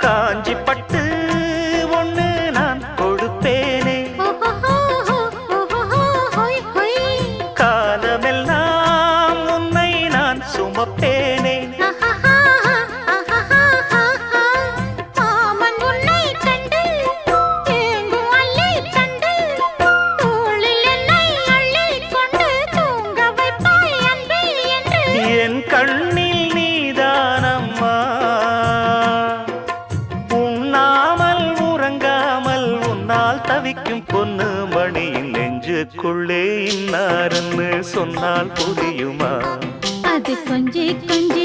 காஞ்சி பட்டு ஒண்ணு நான் கொடுப்பேனே, காலமெல்லாம் உன்னை நான் சுமப்பேனே. என் கண்ணில் நீதானம்மா, உண்ணாமல் உறங்காமல் உன்னால் தவிக்கும் பொண்ணு மணியின் நெஞ்சுக்குள்ளே இன்னாருன்னு சொன்னால் புரியுமா? அது கொஞ்சி கொஞ்சி